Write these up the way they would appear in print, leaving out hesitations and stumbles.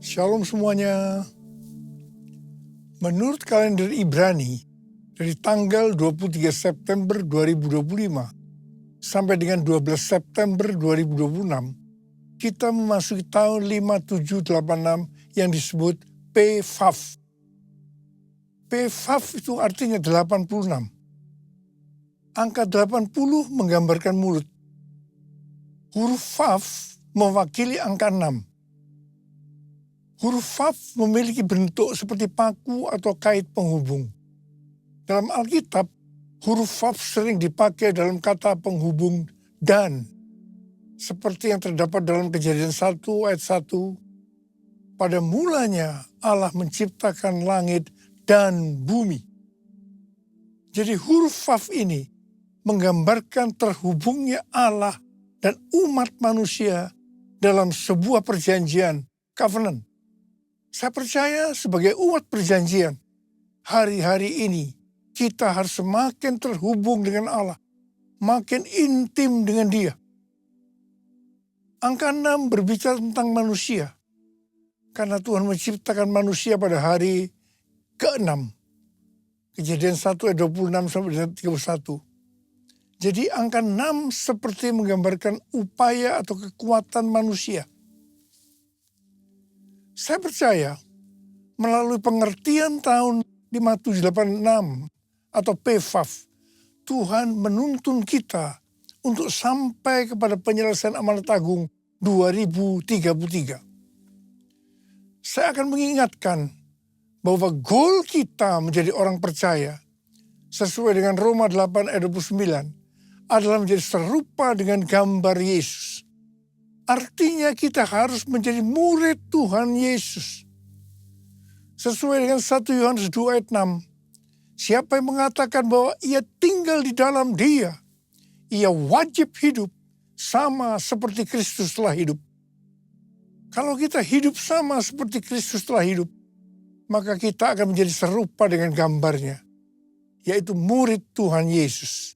Shalom semuanya. Menurut kalender Ibrani, dari tanggal 23 September 2025 sampai dengan 12 September 2026, kita memasuki tahun 5786 yang disebut PVAV. PVAV itu artinya 86. Angka 80 menggambarkan mulut. Huruf VAV mewakili angka 6. Huruf VAV memiliki bentuk seperti paku atau kait penghubung. Dalam Alkitab, huruf VAV sering dipakai dalam kata penghubung dan. Seperti yang terdapat dalam Kejadian 1 ayat 1. Pada mulanya Allah menciptakan langit dan bumi. Jadi huruf VAV ini menggambarkan terhubungnya Allah dan umat manusia dalam sebuah perjanjian, covenant. Saya percaya sebagai umat perjanjian, hari-hari ini kita harus semakin terhubung dengan Allah, makin intim dengan Dia. Angka 6 berbicara tentang manusia, karena Tuhan menciptakan manusia pada hari ke-6. Kejadian 1 ayat 26 sampai 31. Jadi angka 6 seperti menggambarkan upaya atau kekuatan manusia. Saya percaya melalui pengertian tahun 5786 atau PVAV, Tuhan menuntun kita untuk sampai kepada penyelesaian amanat agung 2033. Saya akan mengingatkan bahwa goal kita menjadi orang percaya sesuai dengan Roma 8 ayat 29 adalah menjadi serupa dengan gambar Yesus. Artinya kita harus menjadi murid Tuhan Yesus. Sesuai dengan 1 Yohanes 2 ayat 6. Siapa yang mengatakan bahwa ia tinggal di dalam Dia, ia wajib hidup sama seperti Kristus telah hidup. Kalau kita hidup sama seperti Kristus telah hidup, maka kita akan menjadi serupa dengan gambarnya, yaitu murid Tuhan Yesus.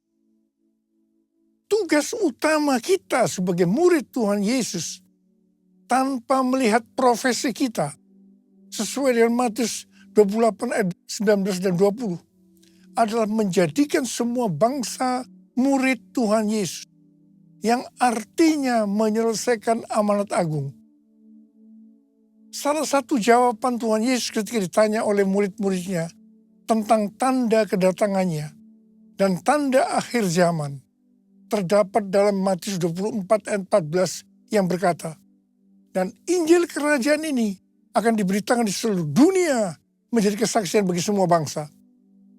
Tugas utama kita sebagai murid Tuhan Yesus tanpa melihat profesi kita sesuai dengan Matius 28 ayat 19 dan 20 adalah menjadikan semua bangsa murid Tuhan Yesus yang artinya menyelesaikan amanat agung. Salah satu jawaban Tuhan Yesus ketika ditanya oleh murid-muridnya tentang tanda kedatangannya dan tanda akhir zaman terdapat dalam Matius 24 ayat 14 yang berkata, dan Injil kerajaan ini akan diberitakan di seluruh dunia menjadi kesaksian bagi semua bangsa.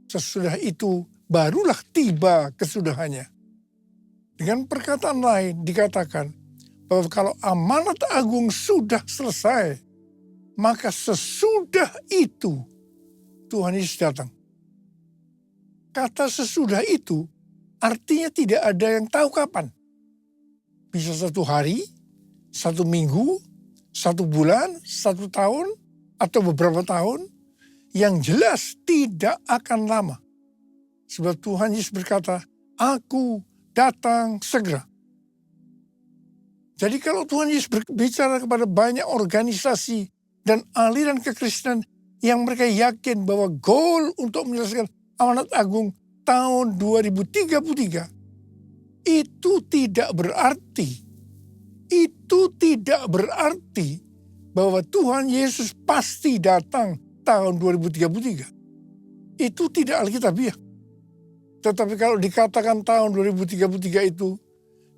Sesudah itu barulah tiba kesudahannya. Dengan perkataan lain dikatakan bahwa kalau amanat agung sudah selesai, maka sesudah itu Tuhan Yesus datang. Kata sesudah itu artinya tidak ada yang tahu kapan. Bisa 1 hari, 1 minggu, 1 bulan, 1 tahun, atau beberapa tahun. Yang jelas tidak akan lama. Sebab Tuhan Yesus berkata, aku datang segera. Jadi kalau Tuhan Yesus berbicara kepada banyak organisasi dan aliran kekristenan yang mereka yakin bahwa goal untuk menyelesaikan amanat agung tahun 2033, itu tidak berarti bahwa Tuhan Yesus pasti datang tahun 2033. Itu tidak alkitabiah. Tetapi kalau dikatakan tahun 2033 itu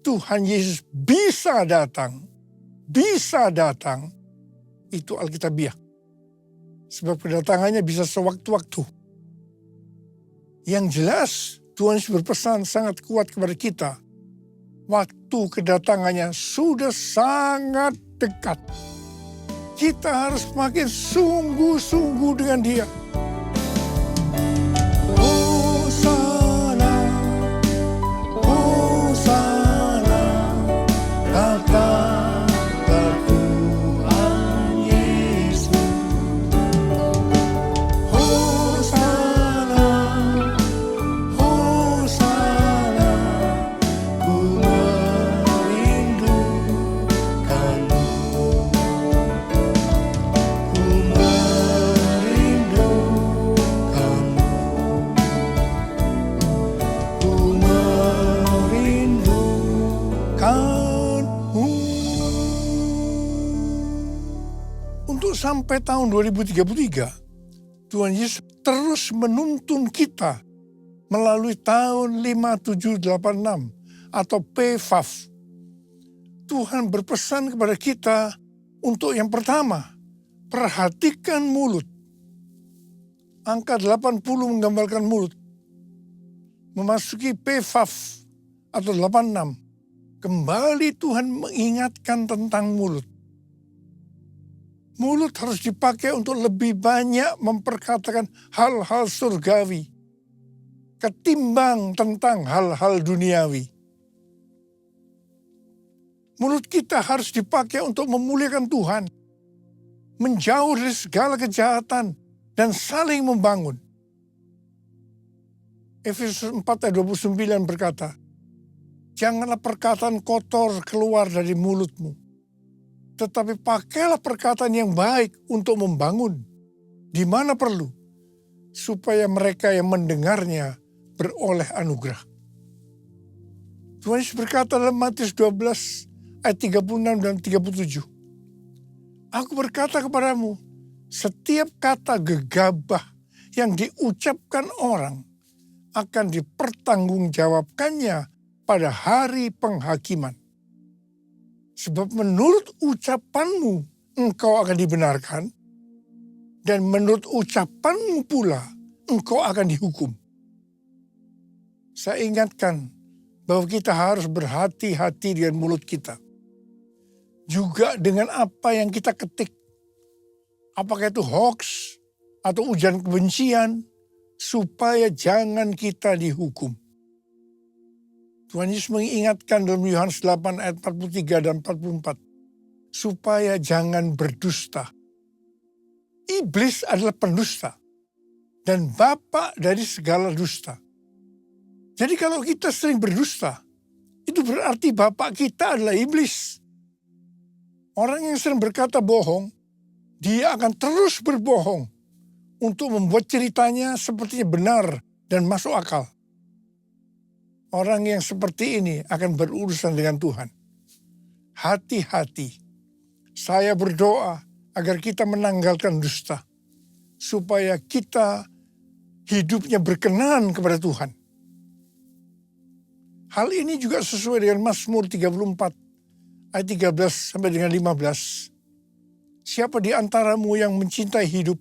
Tuhan Yesus bisa datang, itu alkitabiah. Sebab kedatangannya bisa sewaktu-waktu. Yang jelas Tuhan Yesus berpesan sangat kuat kepada kita. Waktu kedatangannya sudah sangat dekat. Kita harus makin sungguh-sungguh dengan Dia. Hosana, Hosana, datanglah Tuhan Yesus. Hosana, Hosana, ku merindukanmu. sampai tahun 2033, Tuhan Yesus terus menuntun kita melalui tahun 5786 atau PFAF. Tuhan berpesan kepada kita untuk yang pertama, perhatikan mulut. Angka 80 menggambarkan mulut. Memasuki PFAF atau 86, kembali Tuhan mengingatkan tentang mulut. Mulut harus dipakai untuk lebih banyak memperkatakan hal-hal surgawi ketimbang tentang hal-hal duniawi. Mulut kita harus dipakai untuk memuliakan Tuhan, menjauh dari segala kejahatan, dan saling membangun. Efesus 4 ayat 29 berkata, janganlah perkataan kotor keluar dari mulutmu, tetapi pakailah perkataan yang baik untuk membangun, di mana perlu, supaya mereka yang mendengarnya beroleh anugerah. Tuhan Yesus berkata dalam Matius 12 ayat 36 dan 37. Aku berkata kepadamu, setiap kata gegabah yang diucapkan orang akan dipertanggungjawabkannya pada hari penghakiman. Sebab menurut ucapanmu engkau akan dibenarkan, dan menurut ucapanmu pula engkau akan dihukum. Saya ingatkan bahwa kita harus berhati-hati dengan mulut kita. Juga dengan apa yang kita ketik. Apakah itu hoax atau ujian kebencian, supaya jangan kita dihukum. Tuhan Yesus mengingatkan dalam Yohanes 8 ayat 43 dan 44. Supaya jangan berdusta. Iblis adalah pendusta. Dan bapa dari segala dusta. Jadi kalau kita sering berdusta, itu berarti bapak kita adalah iblis. Orang yang sering berkata bohong, dia akan terus berbohong untuk membuat ceritanya sepertinya benar dan masuk akal. Orang yang seperti ini akan berurusan dengan Tuhan. Hati-hati. Saya berdoa agar kita menanggalkan dusta, supaya kita hidupnya berkenan kepada Tuhan. Hal ini juga sesuai dengan Mazmur 34 ayat 13 sampai dengan 15. Siapa di antaramu yang mencintai hidup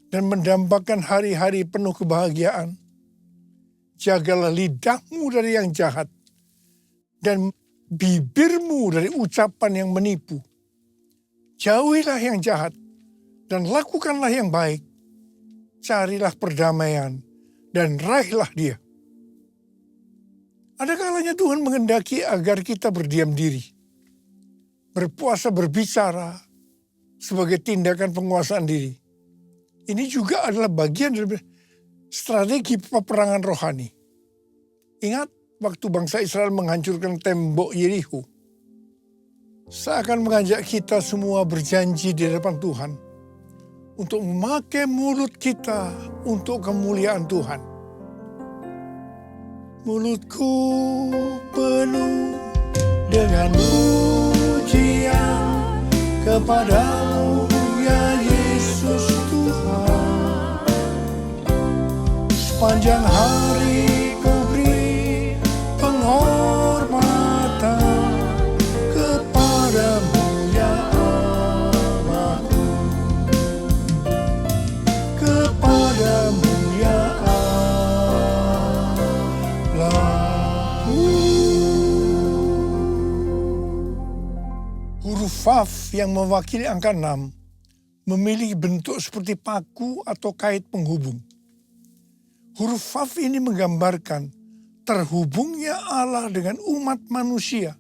dan mendambakan hari-hari penuh kebahagiaan? Jagalah lidahmu dari yang jahat dan bibirmu dari ucapan yang menipu. Jauhilah yang jahat dan lakukanlah yang baik. Carilah perdamaian dan raihlah dia. Ada kalanya Tuhan menghendaki agar kita berdiam diri. Berpuasa berbicara sebagai tindakan penguasaan diri. Ini juga adalah bagian dari strategi peperangan rohani. Ingat waktu bangsa Israel menghancurkan tembok Yerikho. Saya akan mengajak kita semua berjanji di depan Tuhan untuk memakai mulut kita untuk kemuliaan Tuhan. Mulutku penuh dengan pujian kepadamu ya Yesus Tuhan. Sepanjang hari ku beri penghormatan kepadamu ya Allahku. Kepadamu ya Allahku. Huruf Vav yang mewakili angka 6 memiliki bentuk seperti paku atau kait penghubung. Huruf Vav ini menggambarkan terhubungnya Allah dengan umat manusia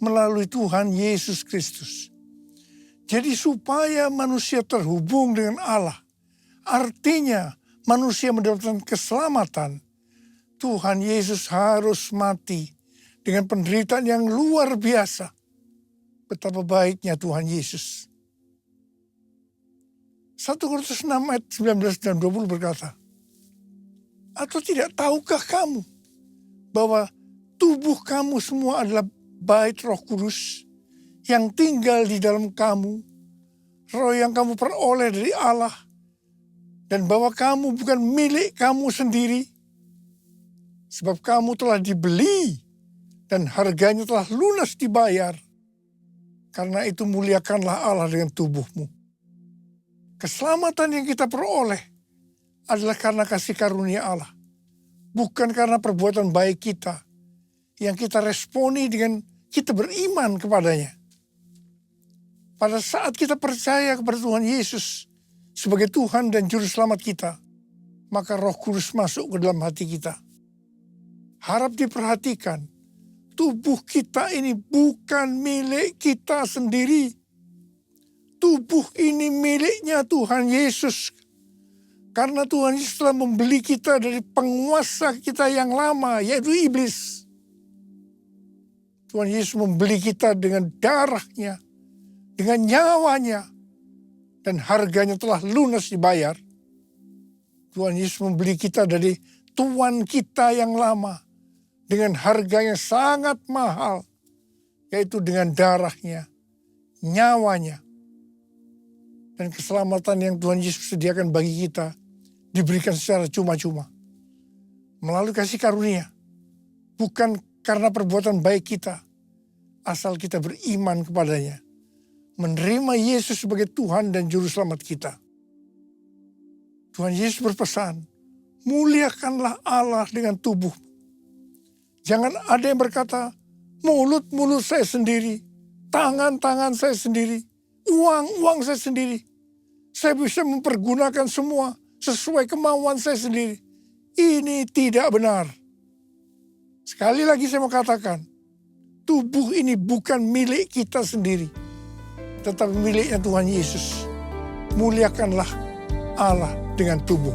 melalui Tuhan Yesus Kristus. Jadi supaya manusia terhubung dengan Allah, artinya manusia mendapatkan keselamatan, Tuhan Yesus harus mati dengan penderitaan yang luar biasa. Betapa baiknya Tuhan Yesus. 1 Korintus 6 ayat 19 dan 20 berkata, atau tidak tahukah kamu bahwa tubuh kamu semua adalah bait Roh Kudus yang tinggal di dalam kamu, roh yang kamu peroleh dari Allah, dan bahwa kamu bukan milik kamu sendiri, sebab kamu telah dibeli dan harganya telah lunas dibayar. Karena itu muliakanlah Allah dengan tubuhmu. Keselamatan yang kita peroleh adalah karena kasih karunia Allah, bukan karena perbuatan baik kita yang kita responi dengan kita beriman kepadanya. Pada saat kita percaya kepada Tuhan Yesus sebagai Tuhan dan Juru Selamat kita, maka Roh Kudus masuk ke dalam hati kita. Harap diperhatikan, tubuh kita ini bukan milik kita sendiri. Tubuh ini miliknya Tuhan Yesus. Karena Tuhan Yesus telah membeli kita dari penguasa kita yang lama, yaitu iblis. Tuhan Yesus membeli kita dengan darahnya, dengan nyawanya, dan harganya telah lunas dibayar. Tuhan Yesus membeli kita dari tuan kita yang lama, dengan harga yang sangat mahal, yaitu dengan darahnya, nyawanya. Dan keselamatan yang Tuhan Yesus sediakan bagi kita diberikan secara cuma-cuma. Melalui kasih karunia. Bukan karena perbuatan baik kita. Asal kita beriman kepadanya. Menerima Yesus sebagai Tuhan dan Juru Selamat kita. Tuhan Yesus berpesan, muliakanlah Allah dengan tubuh. Jangan ada yang berkata, mulut-mulut saya sendiri, tangan-tangan saya sendiri, uang-uang saya sendiri. Saya bisa mempergunakan semua sesuai kemauan saya sendiri. Ini tidak benar. Sekali lagi saya mau katakan, tubuh ini bukan milik kita sendiri, tetapi miliknya Tuhan Yesus. Muliakanlah Allah dengan tubuh.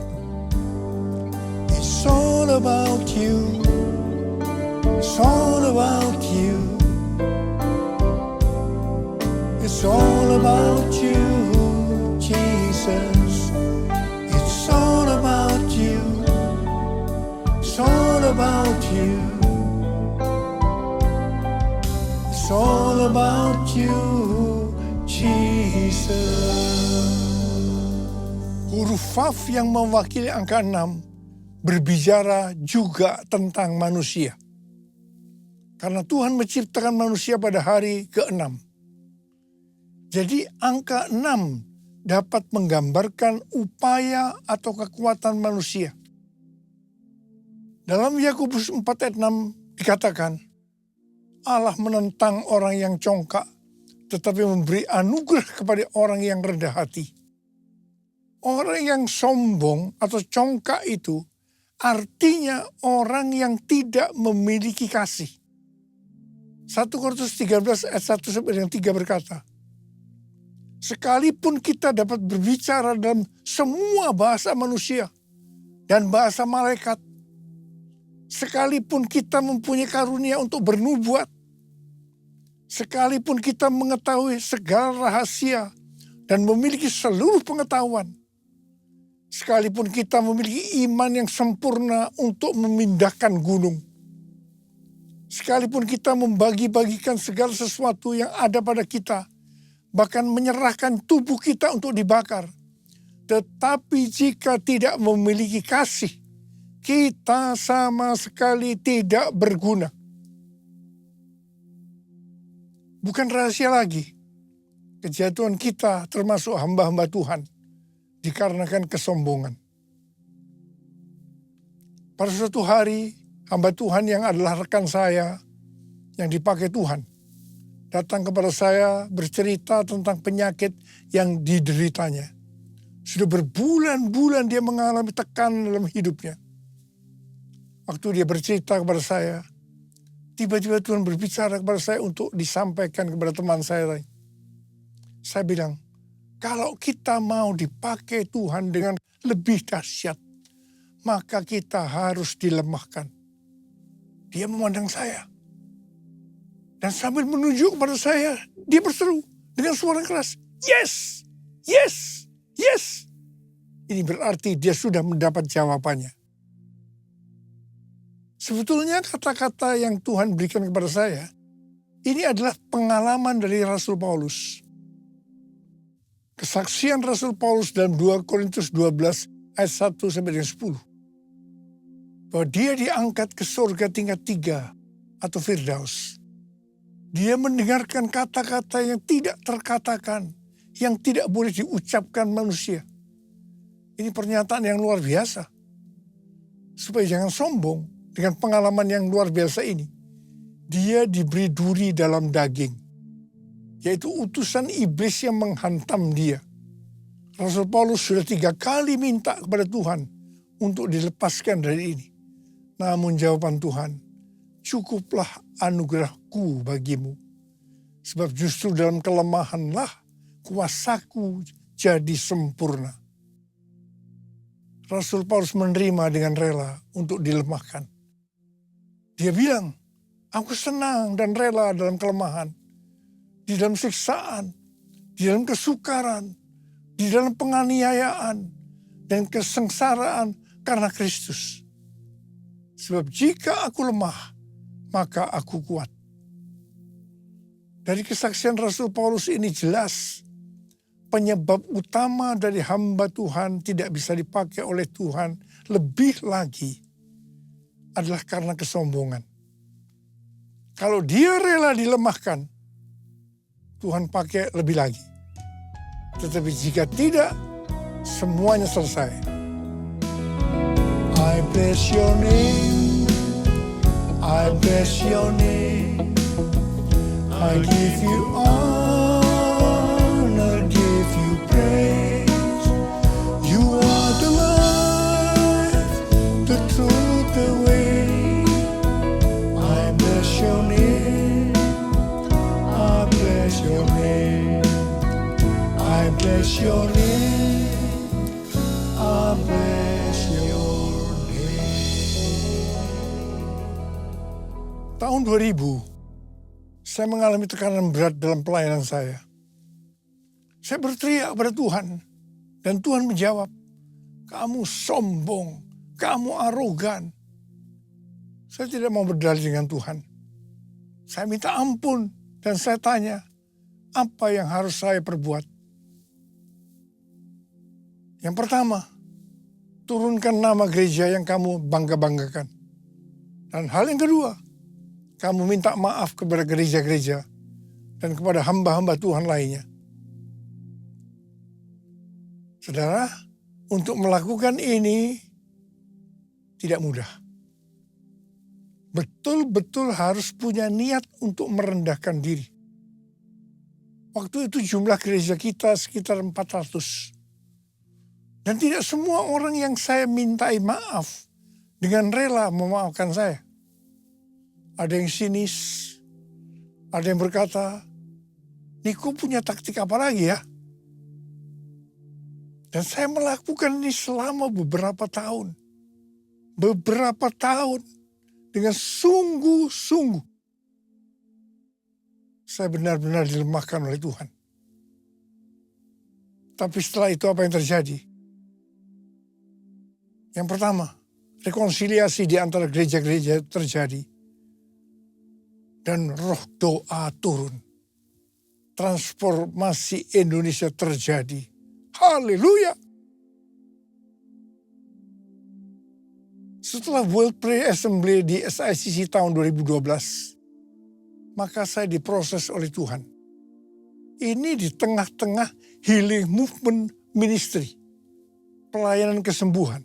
It's all about you. It's all about you. It's all about you, Jesus. It's all about you. It's all about you. It's all about you, Jesus. Huruf Vav yang mewakili angka 6 berbicara juga tentang manusia. Karena Tuhan menciptakan manusia pada hari ke-6. Jadi angka 6 dapat menggambarkan upaya atau kekuatan manusia. Dalam Yakobus 4 ayat 6 dikatakan, Allah menentang orang yang congkak, tetapi memberi anugerah kepada orang yang rendah hati. Orang yang sombong atau congkak itu artinya orang yang tidak memiliki kasih. 1 Korintus 13 ayat 1 sampai dengan 3 berkata, sekalipun kita dapat berbicara dalam semua bahasa manusia dan bahasa malaikat, sekalipun kita mempunyai karunia untuk bernubuat, sekalipun kita mengetahui segala rahasia dan memiliki seluruh pengetahuan, sekalipun kita memiliki iman yang sempurna untuk memindahkan gunung, sekalipun kita membagi-bagikan segala sesuatu yang ada pada kita, bahkan menyerahkan tubuh kita untuk dibakar. Tetapi jika tidak memiliki kasih, kita sama sekali tidak berguna. Bukan rahasia lagi, kejatuhan kita termasuk hamba-hamba Tuhan dikarenakan kesombongan. Pada suatu hari, hamba Tuhan yang adalah rekan saya yang dipakai Tuhan datang kepada saya bercerita tentang penyakit yang dideritanya. Sudah berbulan-bulan dia mengalami tekanan dalam hidupnya. Waktu dia bercerita kepada saya, tiba-tiba Tuhan berbicara kepada saya untuk disampaikan kepada teman saya. Saya bilang, kalau kita mau dipakai Tuhan dengan lebih dahsyat, maka kita harus dilemahkan. Dia memandang saya. Dan sambil menunjuk kepada saya, dia berseru dengan suara keras, yes, yes, yes. Ini berarti dia sudah mendapat jawabannya. Sebetulnya kata-kata yang Tuhan berikan kepada saya, ini adalah pengalaman dari Rasul Paulus. Kesaksian Rasul Paulus dalam 2 Korintus 12 ayat 1 sampai dengan 10. Bahwa dia diangkat ke surga tingkat 3 atau Firdaus. Dia mendengarkan kata-kata yang tidak terkatakan, yang tidak boleh diucapkan manusia. Ini pernyataan yang luar biasa. Supaya jangan sombong dengan pengalaman yang luar biasa ini. Dia diberi duri dalam daging. Yaitu utusan iblis yang menghantam dia. Rasul Paulus sudah 3 kali minta kepada Tuhan untuk dilepaskan dari ini. Namun jawaban Tuhan, cukuplah anugerahku bagimu. Sebab justru dalam kelemahanlah kuasaku jadi sempurna. Rasul Paulus menerima dengan rela untuk dilemahkan. Dia bilang, aku senang dan rela dalam kelemahan. Di dalam siksaan, di dalam kesukaran, di dalam penganiayaan, dan kesengsaraan karena Kristus. Sebab jika aku lemah, maka aku kuat. Dari kesaksian Rasul Paulus ini jelas, penyebab utama dari hamba Tuhan tidak bisa dipakai oleh Tuhan lebih lagi adalah karena kesombongan. Kalau dia rela dilemahkan, Tuhan pakai lebih lagi. Tetapi jika tidak, semuanya selesai. I bless your name, I bless your name, I give you honor, give you praise. You are the life, the truth, the way. I bless your name, I bless your name, I bless your name, I bless your name. Tahun 2000, saya mengalami tekanan berat dalam pelayanan saya. Saya berteriak kepada Tuhan, dan Tuhan menjawab, kamu sombong, kamu arogan. Saya tidak mau berdalih dengan Tuhan. Saya minta ampun, dan saya tanya, apa yang harus saya perbuat? Yang pertama, turunkan nama gereja yang kamu bangga-banggakan. Dan hal yang kedua, kamu minta maaf kepada gereja-gereja dan kepada hamba-hamba Tuhan lainnya. Saudara, untuk melakukan ini tidak mudah. Betul-betul harus punya niat untuk merendahkan diri. Waktu itu jumlah gereja kita sekitar 400. Dan tidak semua orang yang saya mintai maaf dengan rela memaafkan saya. Ada yang sinis, ada yang berkata, Niko punya taktik apa lagi ya? Dan saya melakukan ini selama beberapa tahun. Beberapa tahun dengan sungguh-sungguh. Saya benar-benar dilemahkan oleh Tuhan. Tapi setelah itu apa yang terjadi? Yang pertama, rekonsiliasi di antara gereja-gereja terjadi. Dan roh doa turun. Transformasi Indonesia terjadi. Haleluya. Setelah World Prayer Assembly di SICC tahun 2012, maka saya diproses oleh Tuhan. Ini di tengah-tengah healing movement ministry. Pelayanan kesembuhan.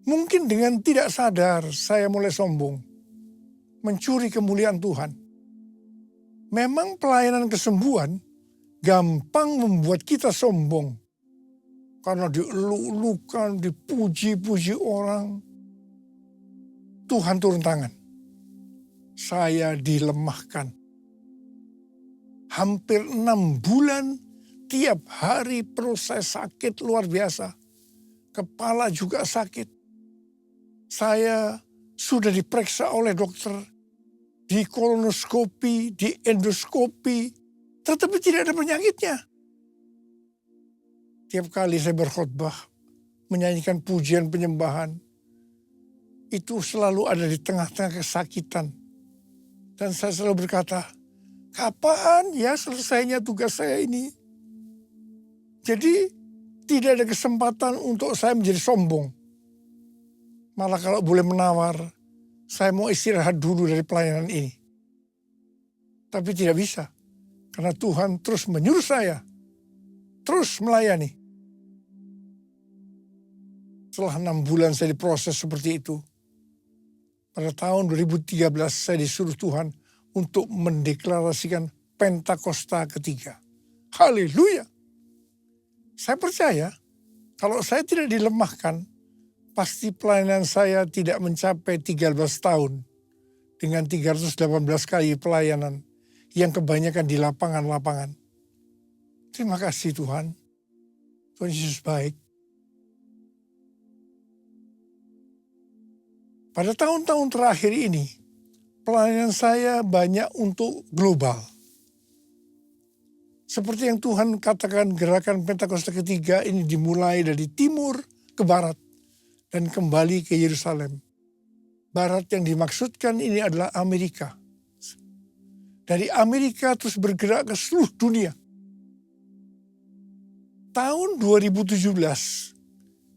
Mungkin dengan tidak sadar saya mulai sombong. Mencuri kemuliaan Tuhan. Memang pelayanan kesembuhan gampang membuat kita sombong. Karena dieluk-elukan, dipuji-puji orang. Tuhan turun tangan. Saya dilemahkan. Hampir 6 bulan, tiap hari perut saya sakit luar biasa. Kepala juga sakit. Saya sudah diperiksa oleh dokter. Di kolonoskopi, di endoskopi, tetapi tidak ada penyakitnya. Tiap kali saya berkhotbah, menyanyikan pujian penyembahan, itu selalu ada di tengah-tengah kesakitan. Dan saya selalu berkata, kapan ya selesainya tugas saya ini? Jadi tidak ada kesempatan untuk saya menjadi sombong. Malah kalau boleh menawar, saya mau istirahat dulu dari pelayanan ini. Tapi tidak bisa, karena Tuhan terus menyuruh saya, terus melayani. Setelah 6 bulan saya diproses seperti itu, pada tahun 2013 saya disuruh Tuhan untuk mendeklarasikan Pentakosta ketiga. Haleluya! Saya percaya kalau saya tidak dilemahkan, pasti pelayanan saya tidak mencapai 13 tahun dengan 318 kali pelayanan yang kebanyakan di lapangan-lapangan. Terima kasih Tuhan. Tuhan Yesus baik. Pada tahun-tahun terakhir ini, pelayanan saya banyak untuk global. Seperti yang Tuhan katakan, gerakan Pentakosta ketiga ini dimulai dari timur ke barat dan kembali ke Yerusalem. Barat yang dimaksudkan ini adalah Amerika. Dari Amerika terus bergerak ke seluruh dunia. Tahun 2017,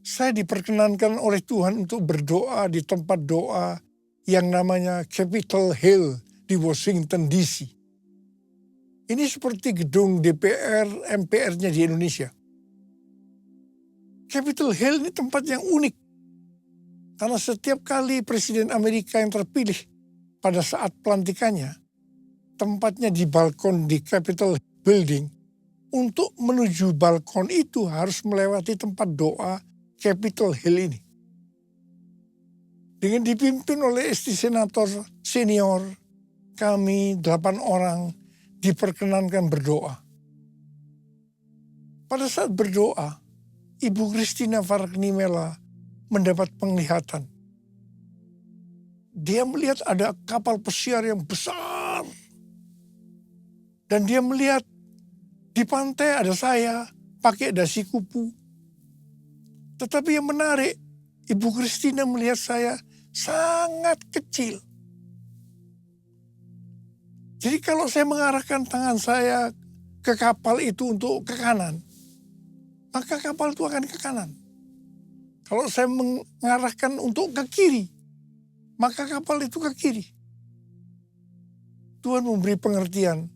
saya diperkenankan oleh Tuhan untuk berdoa di tempat doa yang namanya Capitol Hill di Washington DC. Ini seperti gedung DPR, MPR-nya di Indonesia. Capitol Hill ini tempat yang unik. Karena setiap kali Presiden Amerika yang terpilih pada saat pelantikannya, tempatnya di balkon di Capitol Building. Untuk menuju balkon itu harus melewati tempat doa Capitol Hill ini. Dengan dipimpin oleh istri senator senior, kami 8 orang diperkenankan berdoa. Pada saat berdoa, Ibu Christina Fargnimela mendapat penglihatan. Dia melihat ada kapal pesiar yang besar. Dan dia melihat di pantai ada saya pakai dasi kupu. Tetapi yang menarik, Ibu Christina melihat saya sangat kecil. Jadi kalau saya mengarahkan tangan saya ke kapal itu untuk ke kanan, maka kapal itu akan ke kanan. Kalau saya mengarahkan untuk ke kiri, maka kapal itu ke kiri. Tuhan memberi pengertian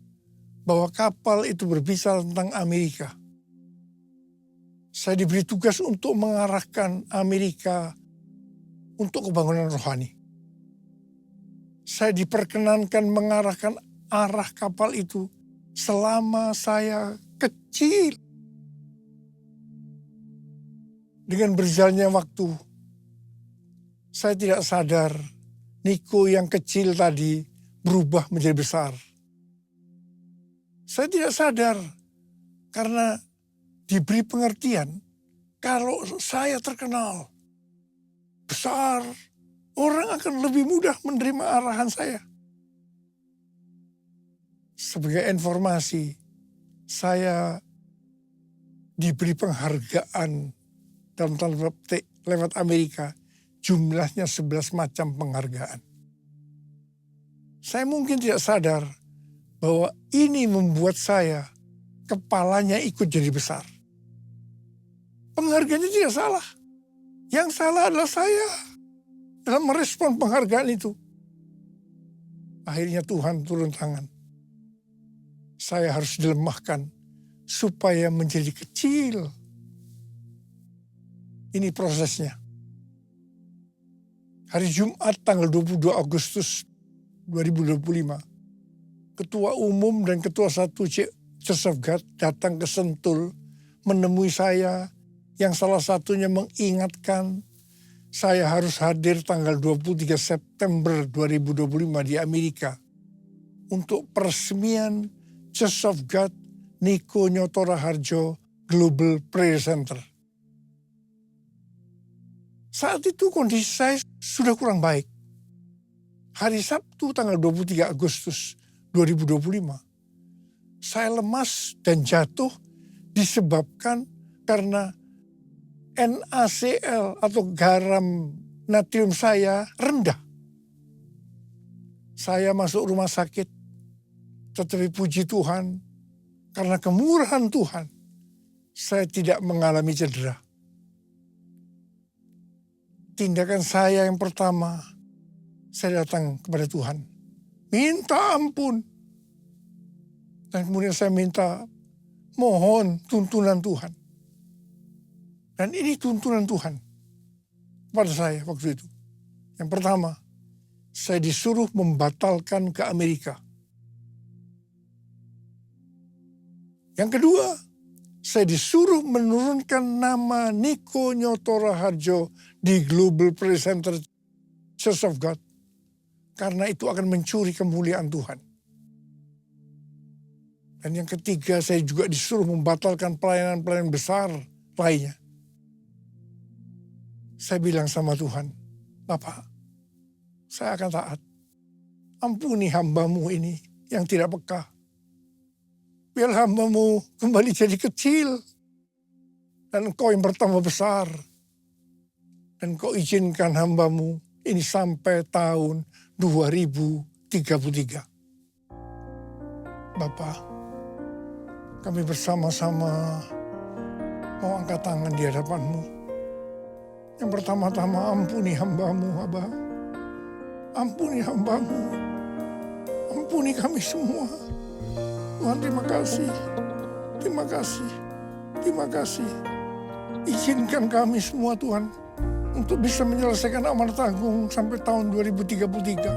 bahwa kapal itu berbicara tentang Amerika. Saya diberi tugas untuk mengarahkan Amerika untuk kebangunan rohani. Saya diperkenankan mengarahkan arah kapal itu selama saya kecil. Dengan berjalannya waktu, saya tidak sadar Niko yang kecil tadi berubah menjadi besar. Saya tidak sadar karena diberi pengertian kalau saya terkenal besar, orang akan lebih mudah menerima arahan saya. Sebagai informasi, saya diberi penghargaan dalam tanda petik lewat Amerika, jumlahnya 11 macam penghargaan. Saya mungkin tidak sadar bahwa ini membuat saya, kepalanya ikut jadi besar. Penghargaannya tidak salah. Yang salah adalah saya dalam merespon penghargaan itu. Akhirnya Tuhan turun tangan. Saya harus dilemahkan supaya menjadi kecil. Ini prosesnya. Hari Jumat tanggal 22 Agustus 2025, Ketua Umum dan Ketua 1 Joseph Gad datang ke Sentul menemui saya, yang salah satunya mengingatkan saya harus hadir tanggal 23 September 2025 di Amerika untuk peresmian Joseph Gad Niko Nyoto Raharjo Global Prayer Center. Saat itu kondisi saya sudah kurang baik. Hari Sabtu tanggal 23 Agustus 2025, saya lemas dan jatuh disebabkan karena NaCl atau garam natrium saya rendah. Saya masuk rumah sakit, tetapi puji Tuhan, karena kemurahan Tuhan, saya tidak mengalami cedera. Tindakan saya yang pertama, saya datang kepada Tuhan. Minta ampun. Dan kemudian saya minta, mohon tuntunan Tuhan. Dan ini tuntunan Tuhan pada saya waktu itu. Yang pertama, saya disuruh membatalkan ke Amerika. Yang kedua, saya disuruh menurunkan nama Niko Nyoto Raharjo di Global Prayer Center Church of God. Karena itu akan mencuri kemuliaan Tuhan. Dan yang ketiga, saya juga disuruh membatalkan pelayanan-pelayanan besar lainnya. Saya bilang sama Tuhan, Bapak, saya akan taat. Ampuni hamba-Mu ini yang tidak peka. Biar hamba-Mu kembali jadi kecil. Dan Engkau yang bertambah besar. Dan Engkau izinkan hamba-Mu ini sampai tahun 2033. Bapak, kami bersama-sama mau angkat tangan di hadapan-Mu. Yang pertama-tama ampuni hamba-Mu, Abah. Ampuni hamba-Mu. Ampuni kami semua. Tuhan, terima kasih. Terima kasih. Terima kasih. Izinkan kami semua, Tuhan, untuk bisa menyelesaikan amanat agung sampai tahun 2033.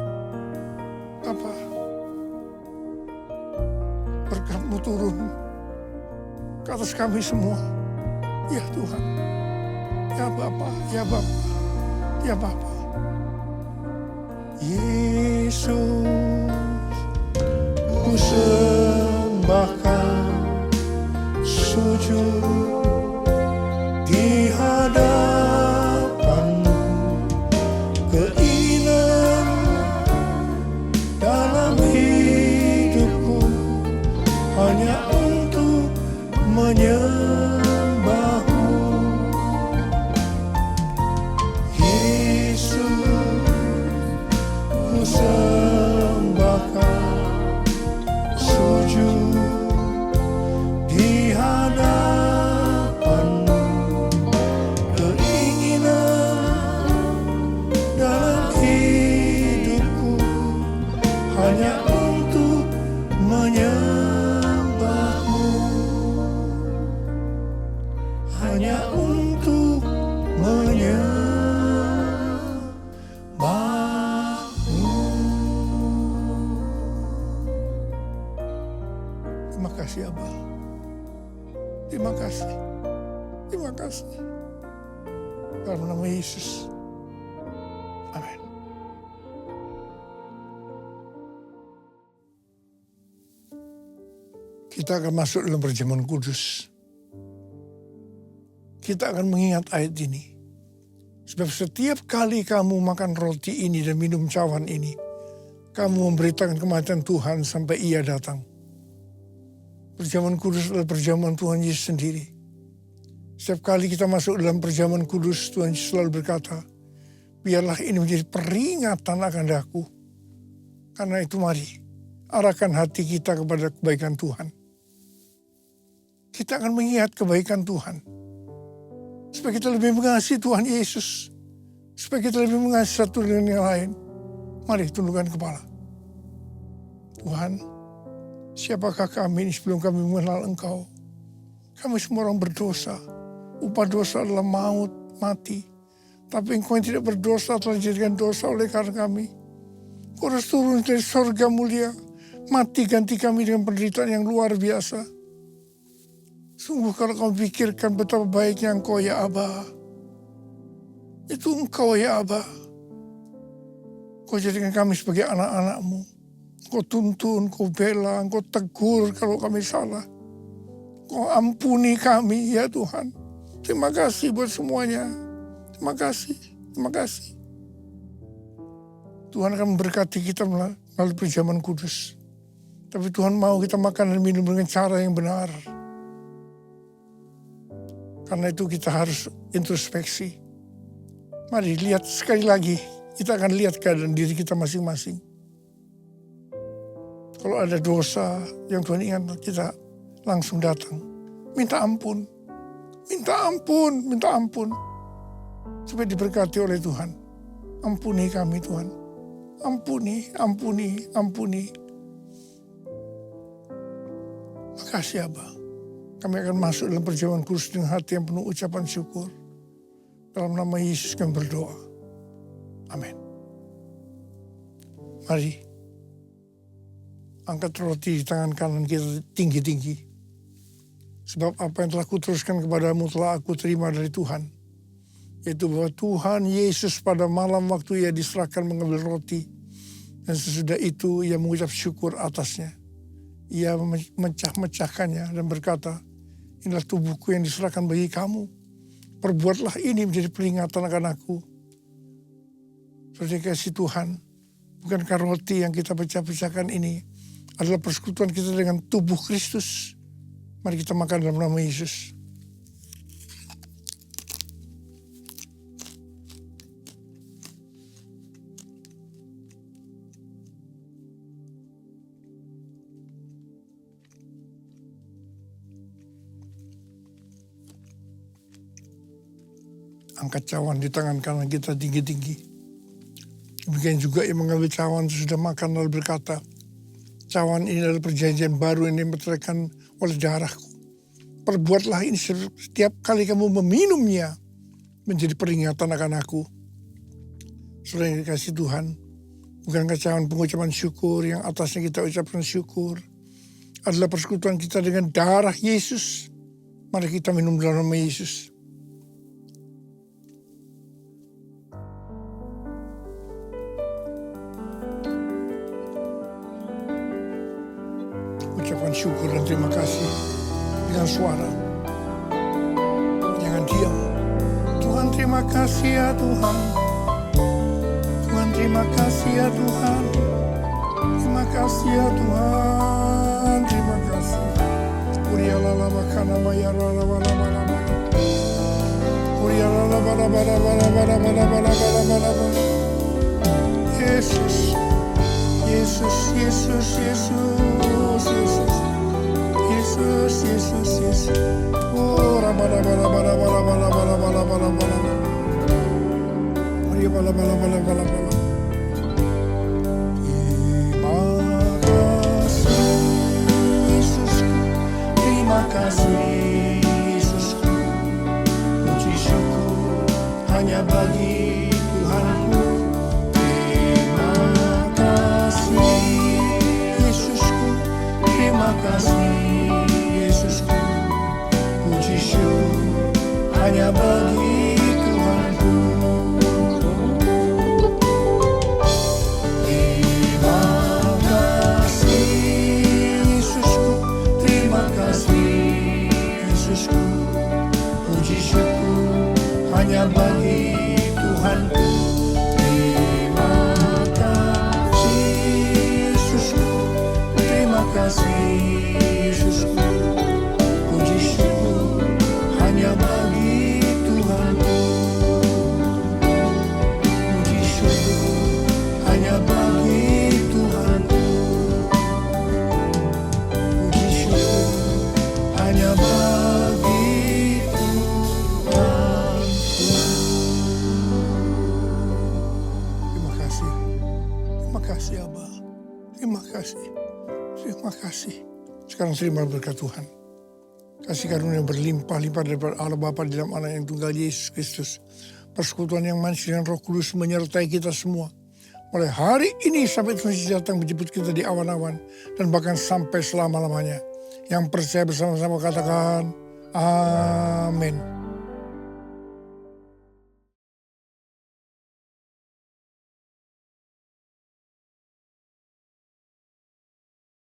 Bapak, berkat-Mu turun ke atas kami semua. Ya Tuhan. Ya Bapa, ya Bapa, ya Bapa. Yesus, ku sembahkan sujud di hadapan-Mu, keinginan dalam hidupku hanya untuk menyembah-Mu. Sembahkan sujud di hadapan-Mu, keinginan dalam hidupku hanya untuk menyembah-Mu, hanya untuk menyembah. Terima kasih, Abah. Terima kasih. Terima kasih. Dalam nama Yesus. Amin. Kita akan masuk dalam perjamuan kudus. Kita akan mengingat ayat ini. Sebab setiap kali kamu makan roti ini dan minum cawan ini, kamu memberitakan kematian Tuhan sampai Ia datang. Perjamuan kudus adalah perjamuan Tuhan Yesus sendiri. Setiap kali kita masuk dalam perjamuan kudus, Tuhan Yesus selalu berkata, biarlah ini menjadi peringatan akan daku. Karena itu mari, arahkan hati kita kepada kebaikan Tuhan. Kita akan mengingat kebaikan Tuhan. Supaya kita lebih mengasihi Tuhan Yesus. Supaya kita lebih mengasihi satu dengan yang lain. Mari tundukkan kepala. Tuhan, siapakah kami ini sebelum kami mengenal Engkau? Kami semua orang berdosa. Upah dosa adalah maut, mati. Tapi Engkau yang tidak berdosa telah dijadikan dosa oleh karena kami. Kau harus turun dari sorga mulia. Mati ganti kami dengan penderitaan yang luar biasa. Sungguh kalau kau pikirkan betapa baiknya Engkau ya Abah. Itu Engkau ya Abah. Kau jadikan kami sebagai anak-anak-Mu. Kau tuntun, kau bela, kau tegur kalau kami salah. Kau ampuni kami ya Tuhan. Terima kasih buat semuanya. Terima kasih, terima kasih. Tuhan akan memberkati kita melalui perjamuan kudus. Tapi Tuhan mau kita makan dan minum dengan cara yang benar. Karena itu kita harus introspeksi. Mari lihat sekali lagi. Kita akan lihat keadaan diri kita masing-masing. Kalau ada dosa yang Tuhan ingat, kita langsung datang. Minta ampun. Minta ampun. Supaya diberkati oleh Tuhan. Ampuni kami Tuhan. Ampuni. Makasih Abah. Kami akan masuk dalam perjamuan kudus dengan hati yang penuh ucapan syukur. Dalam nama Yesus kami berdoa. Amin. Mari. Angkat roti di tangan kanan kita tinggi-tinggi. Sebab apa yang telah kuteruskan kepadamu telah aku terima dari Tuhan. Yaitu bahwa Tuhan Yesus pada malam waktu ia diserahkan mengambil roti. Dan sesudah itu ia mengucap syukur atasnya. Ia memecah-mecahkannya dan berkata, inilah tubuhku yang diserahkan bagi kamu. Perbuatlah ini menjadi peringatan akan aku. Saudara kasih Tuhan, bukankah roti yang kita pecah-pecahkan ini adalah persekutuan kita dengan tubuh Kristus? Mari kita makan dalam nama Yesus. Angkat cawan di tangan kanan kita tinggi-tinggi. Demikian juga yang mengambil cawan sudah makan lalu berkata, cawan ini adalah perjanjian baru yang dimeteraikan oleh darahku. Perbuatlah ini setiap kali kamu meminumnya menjadi peringatan akan aku. Saudara yang dikasih Tuhan, bukankah cawan pengucapan syukur yang atasnya kita ucapkan syukur adalah persekutuan kita dengan darah Yesus? Mari kita minum dalam nama Yesus. Ucapan syukur dan terima kasih dengan suara. Jangan diam. Tuhan terima kasih ya Tuhan. Tuhan terima kasih ya Tuhan. Terima kasih ya Tuhan. Terima kasih. Urialala makana mayara lama. Urialala bara. Yesus. Oh, rabala. Maria bala. Terima kasih Yesusku. Puji syukur hanya bagi Tuhanku. Terima kasih Yesusku, puji syukur hanya bagi Tuhanku. Terima kasih Yesusku, terima kasih Yesusku, puji syukur hanya bagi Tuhanku. Terima kasih Yesusku, puji syukur hanya bagi Tuhanku. Puji syukur hanya bagi Tuhanku. Puji syukur hanya bagi Tuhanku. Terima kasih Abah. Terima kasih. Sekarang terima berkat Tuhan. Kasih karunia berlimpah-limpah daripada Allah Bapa di dalam Anak yang tunggal Yesus Kristus. Persekutuan yang manis dengan Roh Kudus menyertai kita semua. Mulai hari ini sampai Tuhan Yesus datang menjemput kita di awan-awan. Dan bahkan sampai selama-lamanya. Yang percaya bersama-sama katakan, amin.